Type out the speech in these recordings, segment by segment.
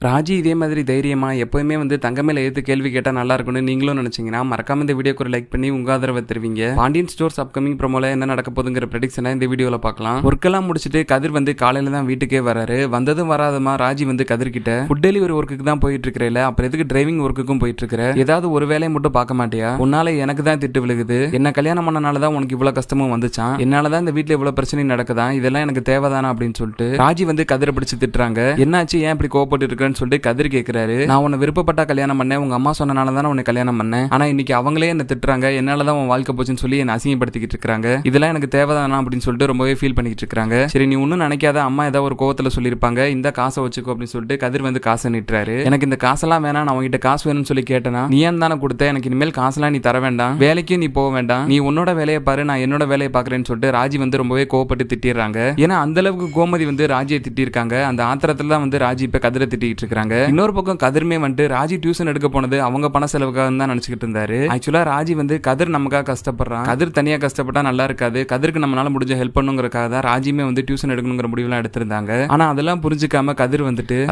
ராஜி இதே மாதிரி தைரியமா எப்பவுமே தங்கமேல எதிர்த்து கேள்வி கேட்டா நல்லா இருக்கும்னு நீங்களும் நினைச்சீங்கன்னா மறக்காம இந்த வீடியோக்கு ஒரு லைக் பண்ணி உங்க ஆதரவை தருவீங்க. பாண்டியன் ஸ்டோர்ஸ் அப்கமிங் ப்ரோமோல என்ன நடக்க போகுதுங்கிற ப்ரெடிக்ஷனை இந்த வீடியோல பார்க்கலாம். ஒர்க்கெல்லாம் முடிச்சுட்டு கதிர் காலையில தான் வீட்டுக்கே வராரு. வந்ததும் வராதமா ராஜி கதிர் கிட்ட ஃபுட் டெலிவரி ஒர்க்குக்கு தான் போயிட்டு இருக்கிறேன், அப்புறம் எதுக்கு டிரைவிங் ஒர்க்குக்கும் போயிட்டு இருக்கிற, ஏதாவது ஒரு வேலையை மட்டும் பார்க்க மாட்டியா, உன்னால எனக்கு தான் திட்டு விழுகுது, என்ன கல்யாணம் பண்ணனாலதான் உனக்கு இவ்வளவு கஷ்டமும் வந்துச்சான், என்னாலதான் இந்த வீட்டுல இவ்வளவு பிரச்சனை நடக்குதான், இதெல்லாம் எனக்கு தேவைதானா அப்படின்னு சொல்லிட்டு ராஜி கதிரை பிடிச்சு திட்டுறாங்க. என்னாச்சு, ஏன் இப்படி கோவப்பட்டு இருக்கேன்னு சொல்லிட்டு கதிர் கேட்கிறாரு. நான் உன்னை விருப்பப்பட்ட கல்யாணம் பண்ணேன், உங்க அம்மா சொன்னனால தான் உன்னை கல்யாணம் பண்ணேன், ஆனா இன்னைக்கு அவங்களே என்ன திட்டுறாங்க, என்னாலதான் உன் வாழ்க்கை போச்சுன்னு சொல்லி என்ன அசிங்கப்படுத்திக்கிட்டு இருக்காங்க, இதெல்லாம் எனக்கு தேவைதானா அப்படின்னு சொல்லிட்டு ரொம்பவே ஃபீல் பண்ணிக்கிட்டு இருக்காங்க. சரி நீ ஒன்னும் நினைக்காத, அம்மா ஏதாவது ஒரு கோவத்துல சொல்லியிருப்பாங்க, இந்த காசை வச்சுக்கோ அப்படின்னு சொல்லிட்டு கதிர் காசை நீட்டுறாரு. எனக்கு இந்த காசெல்லாம் வேணாம், நான் உங்ககிட்ட காசு வேணும்னு சொல்லி கேட்டேனா நீ ஏன் தானே கொடுத்த, எனக்கு இனிமேல் காசெல்லாம் நீ தர வேண்டாம், வேலைக்கும் நீ போக வேண்டாம், நீ உன்னோட வேலையை பாரு, நான் என்னோட வேலையை பாக்குறேன்னு சொல்லிட்டு ராஜி ரொம்பவே கோவப்பட்டு திட்டிடுறாங்க. ஏன்னா அந்த அளவுக்கு கோமதி ராஜியை திட்டிருக்காங்க. அந்த ஆத்திரத்துல தான் ராஜி இப்ப கதிரை திட்டிட்டு இருக்காங்க. இன்னொரு பக்கம் கதிர்மே ராஜி டியூஷன் எடுக்க போனது அவங்க பண செலவுக்காக தான் நினைச்சுக்கிட்டு இருந்தாரு. ஆக்சுவலா ராஜி கதிர் நமக்காக கஷ்டப்படுறான், கதிர் தனியா கஷ்டப்பட்டா நல்லா இருக்காது, கதிருக்கு நம்மளால முடிஞ்ச ஹெல்ப் பண்ணுங்கிறதுக்காக தான் ராஜியுமே டியூஷன் எடுக்கணுங்கிற முடிவுலாம் எடுத்திருந்தாங்க. ஆனா அதெல்லாம் புரிஞ்சுக்காம கதிர்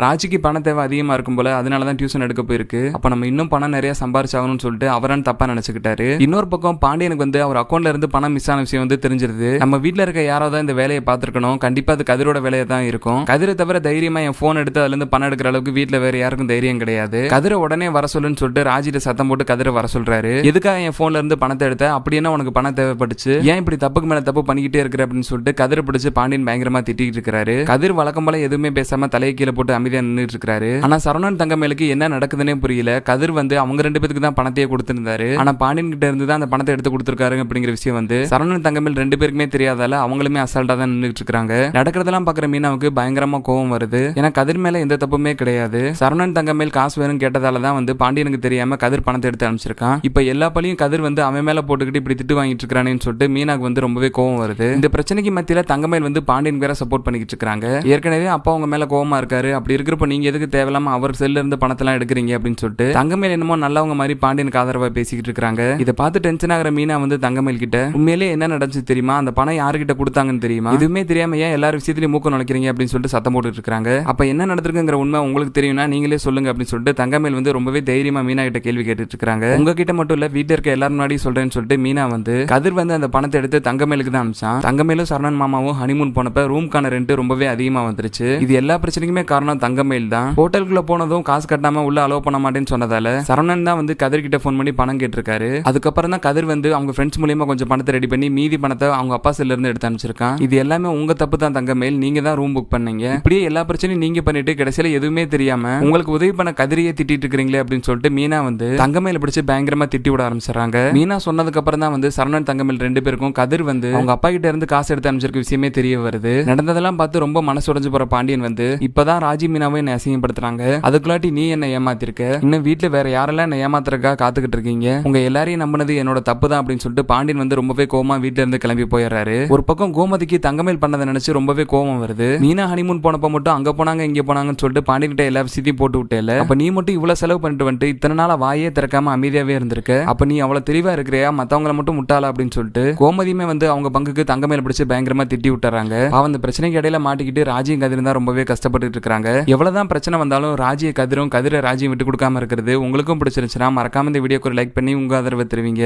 ராஜிக்கு பண தேவை அதிகமா இருக்கும் போல, அதனாலதான் டியூஷன் எடுக்க போயிருக்கு, அப்ப நம்ம இன்னும் பணம் நிறைய சம்பாரிச்சாகணும்னு சொல்லிட்டு அவரான் தப்பா நினைச்சுக்கிட்டாரு. இன்னொரு பக்கம் பாண்டியனுக்கு அவர் அக்கௌண்ட்ல இருந்து பணம் மிஸ் ஆன விஷயம் தெரிஞ்சிருது. நம்ம வீட்டுல இருக்க யாராவது இந்த வேலையை பார்த்திருக்கணும், கண்டிப்பா அது கதிரோட வேலையை தான் இருக்கும். கதிரை தவிர தைரியமா என் போன் எடுத்து அதுல இருந்து பணம் எடுக்கிற அளவுக்கு வீட்டுல வேற யாருக்கும் தைரியம் கிடையாது. கதிரை உடனே வர சொல்லுன்னு சொல்லிட்டு ராஜிட்ட சத்தம் போட்டு கதிரை வர சொல்றாரு. எதுக்காக என் போன்ல இருந்து பணத்தை எடுத்த, அப்படி என்ன உனக்கு பணம் தேவைப்பட்டுச்சு, ஏன் இப்படி தப்புக்கு மேல தப்பு பண்ணிக்கிட்டே இருக்கிற அப்படின்னு சொல்லிட்டு கதிரை பிடிச்சு பாண்டியன் பயங்கரமா திட்டிட்டு இருக்காரு. கதிர் வழக்கம் போல எதுவுமே பேசாம தலையை கீழே போட்டு அமைதியா நின்றுட்டு இருக்காரு. ஆனா சரவணன் தங்கமேலுக்கு என்ன நடக்குதுன்னே புரியல. கதிர் அவங்க ரெண்டு பேருக்கு தான் பணத்தையே கொடுத்திருந்தாரு, ஆனா பாண்டியன் கிட்ட இருந்து தான் அந்த பணத்தை எடுத்து கொடுத்திருக்காரு அப்படிங்கிற விஷயம் சரவணன் தங்கமேல் ரெண்டு பேருக்குமே தெரியாதால அவங்களுமே அசால்ட்டா தான் நின்றுட்டு இருக்காங்க. நடக்கிறதெல்லாம் பாக்குற மீனாவுக்கு பயங்கரமா கோவம் வருது. ஏன்னா கதிர் மேல எந்த தப்புமே கிடையாது. சரவணன் தங்கமேல் காசு வேணும் கேட்டதால தான் பாண்டியனுக்கு தெரியாம கதிர் பணத்தை எடுத்து அனுப்பிச்சிருக்கான். இப்ப எல்லா பழியும் கதிர் அவன் மேல போட்டுக்கிட்டு இப்படி திட்டு வாங்கிட்டு இருக்கானேன்னு சொல்லிட்டு மீனாக்கு ரொம்பவே கோவம் வருது. இந்த பிரச்சனைக்கு மத்தியில தங்கமேல் பாண்டியன் வேற சப்போர்ட் பண்ணிக்கிட்டு இருக்காங்க. ஏற்கனவே அப்பா அவங்க மேல கோவமா இருக்காரு, அப்படி இருக்கிறப்ப நீங்க எதுக்கு தேவையில்லாம அவர் செல்ல இருந்து பணத்தெல்லாம் எடுக்கிறீங்க அப்படின்னு சொல்லிட்டு தங்கமேல் என்னமோ நல்லவங்க மாதிரி பாண்டியனுக்கு ஆதரவா பேசிக்கிட்டு இருக்காங்க. இதை பார்த்து டென்ஷன் ஆகிற மீனா தங்கமேல் கிட்ட உண்மையிலே என்ன நடந்துச்சு தெரியுமா, அந்த பணம் யாருக்கிட்ட கொடுத்தாங்கன்னு தெரியுமா, இதுவுமே தெரியாம ஏன் எல்லாரும் விஷயத்திலயும் மூக்க நுழைக்கிறீங்க அப்படின்னு சொல்லிட்டு சத்தம் போட்டுட்டு இருக்காங்க. அப்ப என்ன நடந்திருக்குங்கிற உண்மை உங்களுக்கு தெரியும்னா நீங்களே சொல்லுங்க அப்படின்னு சொல்லிட்டு தங்கமேல் ரொம்பவே தைரியமா மீனா கிட்ட கேள்வி கேட்டுட்டு இருக்காங்க. உங்ககிட்ட மட்டும் இல்ல வீட்டுல இருக்க எல்லாரும் முன்னாடி சொல்றேன்னு சொல்லிட்டு மீனா கதிர் அந்த பணத்தை எடுத்து தங்கமேலுக்கு தான் அனுப்பிச்சான். தங்கமேலும் சரணன் மாமாவும் ஹனிமூன் போனப்ப ரூம்கான ரெண்ட் ரொம்பவே அதிகமா வந்துருச்சு. இது எல்லா பிரச்சனைக்குமே காரணம் தங்கமேல் தான். ஹோட்டலுக்குள்ள போனதும் காசு கட்டாம உள்ள அலோவ் பண்ண மாட்டேன்னு சொன்னதால சரணன் தான் கதிர் கிட்ட போன் பண்ணி பணம் கேட்டிருக்காரு. அதுக்கப்புறம் தான் கதிர் அவங்க ஃப்ரெண்ட்ஸ் மூலியமா கொஞ்சம் பணத்தை ரெடி பண்ணி மீதி பணத்தை அவங்க அப்பா செல்ல இருந்து எடுத்து அனுப்பிச்சிருக்கான். இது எல்லாமே உங்க தப்பு தான் தங்கமேல், நீங்க தான் ரூம் புக் பண்ணீங்க. இப்படியே எல்லா பிரச்சனையும் நீங்க பண்ணிட்டு கடைசியில எதுவுமே தெரியாம உங்களுக்கு உதவி பண்ண கதிரியே திட்டிட்டு இருக்கீங்களே அப்படின்னு சொல்லிட்டு மீனா தங்கமேல பிடிச்சு பயங்கரமா திட்டி விட ஆரம்பிச்சாங்க. மீனா சொன்னதுக்கு அப்புறம் தான் சரணன் தங்கமேல் ரெண்டு பேருக்கும் கதிர் அவங்க அப்பா கிட்ட இருந்து காசு எடுத்து அனுப்பிச்சிருக்க விஷயமே தெரிய வருது. நடந்ததெல்லாம் பார்த்து ரொம்ப மனசு உடைஞ்சு போற பாண்டியன் இப்பதான் ராஜி மீனாவை என்ன அசிங்கப்படுத்துறாங்க, அதுக்குள்ளாட்டி நீ என்ன ஏமாத்திருக்க, இன்னும் வீட்டுல வேற யாரெல்லாம் என்ன ஏமாத்துறக்கா காத்துக்கிட்டு இருக்கீங்க, உங்க எல்லாரையும் நம்பினது என்னோட தப்பு தான் அப்படின்னு சொல்லிட்டு பாண்டியன் ரொம்பவே கோவமா வீட்டுல இருந்து கிளம்பி போயிடுறாரு. ஒரு பக்கம் கோமதிக்கு தங்கமேல் பண்ணதை நினைச்சு ரொம்பவே கோவம் வருது. மீனா ஹனிமூன் போனப்ப மட்டும் அங்க போனாங்க இங்க போனாங்கன்னு சொல்லிட்டு பாண்டியன் கிட்ட எல்லா விஷயத்தையும் போட்டு விட்டேல, அப்ப நீ மட்டும் இவ்வளவு செலவு பண்ணிட்டு இத்தனை நாள வாயே திறக்காம அமைதியாவே இருந்திருக்க, அப்ப நீ அவ்வளவு தெளிவா இருக்கிறியா, மத்தவங்கள மட்டும் முட்டாளா அப்படின்னு சொல்லிட்டு கோமதியுமே அவங்க பங்குக்கு தங்கமேல பிடிச்சு பயங்கரமா திட்டி விட்டுறாங்க. அந்த பிரச்சனைக்கு இடையில மாட்டிக்கிட்டு ராஜியும் கதிரும் தான் ரொம்பவே கஷ்டப்பட்டு இருக்காங்க. எவ்வளவுதான் பிரச்சனை வந்தாலும் ராஜியை கதிரை ராஜியும் விட்டு கொடுக்காம இருக்கிறது உங்களுக்கும் பிடிச்சிருந்துச்சுன்னா மறக்காம இந்த வீடியோக்கு ஒரு லைக் பண்ணி உங்க ஆதரவை தருவீங்க.